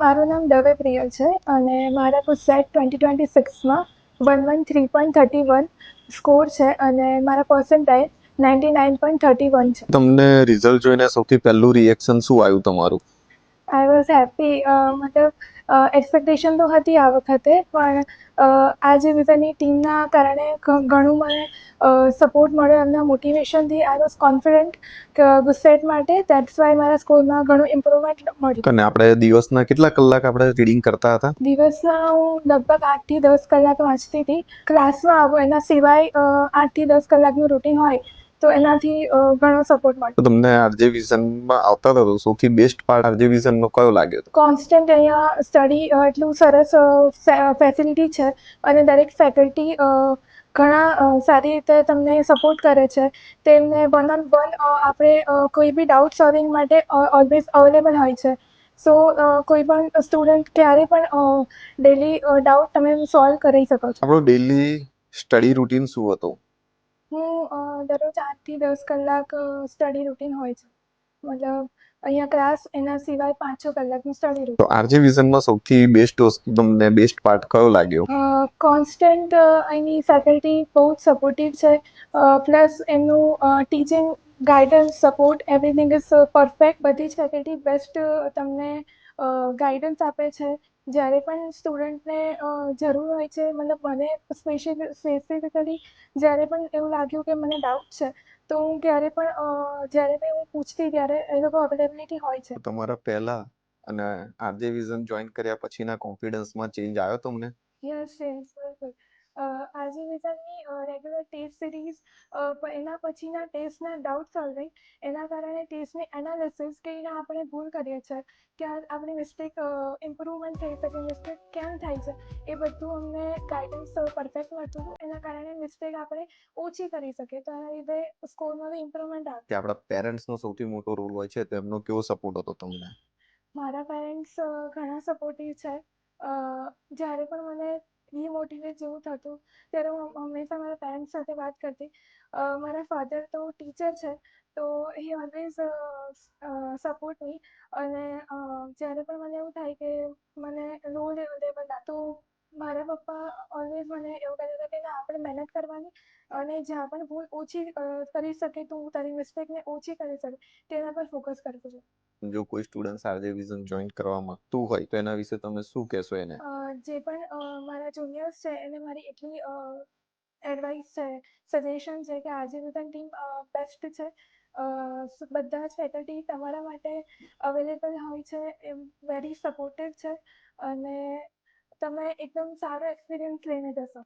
મારું નામ દવે પ્રિયલ છે અને મારા ગુજસેટ 2026માં 113.31 સ્કોર છે અને મારા પર્સન્ટાઇલ 99.31 છે. તમને રિઝલ્ટ જોઈને સૌથી પહેલું રિએક્શન શું આવ્યું તમારું? I was happy. મતલબ એક્સપેક્ટેશન તો હતી આ વખતે, પણ આ જે વિઝનની ટીમના કારણે ઘણું મને સપોર્ટ મળ્યો. એમના મોટિવેશનથી આઈ વોઝ કોન્ફિડન્ટ ગુજસેટ માટે. દેટ્સ વાય મારા સ્કોરમાં ઘણું ઇમ્પ્રુવમેન્ટ મળ્યું. અને આપણે દિવસના કેટલા કલાક આપણે રીડિંગ કરતા હતા? દિવસના હું લગભગ 8 થી 10 કલાક વાંચતી હતી. ક્લાસમાં આવું એના સિવાય 8 થી 10 કલાકનું રૂટીન હોય તો એનાથી ઘણો સપોર્ટ મળે. તો તમને આરજે વિઝનમાં આવતા હતા તો સૌથી બેસ્ટ પાર્ટ આરજે વિઝનનો કયો લાગ્યો? કોન્સ્ટન્ટ અહીંયા સ્ટડી એટલું સરસ ફેસિલિટી છે અને દરેક ફેકલ્ટી ઘણા સારી રીતે તમને સપોર્ટ કરે છે. તેમને વન ઓન વન આપણે કોઈ બી ડાઉટ સોલ્વિંગ માટે ઓલવેઝ અવેલેબલ હોય છે. સો કોઈ પણ સ્ટુડન્ટ ક્યારે પણ ડેલી ડાઉટ તમે સોલ્વ કરી શકો છો. આપણો ડેલી સ્ટડી રૂટીન શું હતો? હું દરરોજ 8 થી 10 કલાક સ્ટડી રૂટીન હોય છે. મતલબ અહીંયા ક્લાસ, એના સિવાય 5-6 કલાકનું સ્ટડી રૂટીન. તો આરજે વિઝનમાં સૌથી બેસ્ટ વસ્તુ, તમને બેસ્ટ પાર્ટ કયો લાગ્યો? કોન્સ્ટન્ટ અહીંની ફેકલ્ટી બહુ જ સપોર્ટિવ છે. પ્લસ એમનું teaching, guidance, support, everything is perfect. બધી જ ફેકલ્ટી બેસ્ટ તમને ગાઈડન્સ આપે છે. જ્યારે પણ સ્ટુડન્ટને જરૂર હોય છે, મતલબ મને સ્પેસિફિકલી જ્યારે પણ એવું લાગ્યું કે મને ડાઉટ છે તો હું જ્યારે પણ હું પૂછતી ત્યારે એ લોકો અવેલેબિલિટી હોય છે. તમારા પહેલા અને આરજે વિઝન જોઈન કર્યા પછીના કોન્ફિડન્સમાં ચેન્જ આવ્યો તમને? યસ, બિલકુલ. આરજે વિઝનની રેગ્યુલર ટેસ્ટ સિરીઝ, એના પછીના ટેસ્ટના ડાઉટ સોલ્વિંગ, એના કારણે ટેસ્ટની એનાલિસિસ, કે આપણે ભૂલ કરીએ છીએ, ક્યાં આપણી મિસ્ટેક ઇમ્પ્રુવમેન્ટ થઈ શકે, મિસ્ટેક કેમ થાય છે, એ બધું અમને ગાઈડન્સ પરફેક્ટ મળતું હતું. એના કારણે મિસ્ટેક આપણે ઓછી કરી શકીએ, તો એના લીધે સ્કોરમાં બી ઇમ્પ્રુવમેન્ટ આવે. કે આપણા પેરેન્ટ્સનો સૌથી મોટો રોલ હોય છે, તો એમનો કેવો સપોર્ટ હતો તમને? મારા પેરેન્ટ્સ ઘણા સપોર્ટિવ છે. જ્યારે પણ મને ડિમોટિવેટ જેવું થતું ત્યારે હું હંમેશા મારા પેરેન્ટ્સ સાથે વાત કરતી. મારા ફાધર તો ટીચર છે, તો હી ઓલવેઝ સપોર્ટ મી. અને જ્યારે પણ મને એવું થાય કે મને લો લેવલ તો મારા પપ્પા ઓલવેઝ મને એવું કહેતા હતા કે ના, આપણે મહેનત કરવાની અને જ્યાં પણ ભૂલ ઓછી કરી શકે, તું તારી મિસ્ટેકને ઓછી કરી શકે, તેના પર ફોકસ કરવું જોઈએ. જો કોઈ સ્ટુડન્ટ આરજે વિઝન જોઈન કરવા માંગતું હોય તો એના વિશે તમે શું કહેશો એને? જે પણ મારા જુનિયર્સ છે એને મારી એટલી એડવાઇસ છે, સજેશન છે કે આરજે વિઝન ટીમ બેસ્ટ છે. બધા જ ફેકલ્ટી તમારા માટે અવેલેબલ હોય છે, એ વેરી સપોર્ટિવ છે અને તમે એકદમ સારો એક્સપિરિયન્સ લઈને જશો.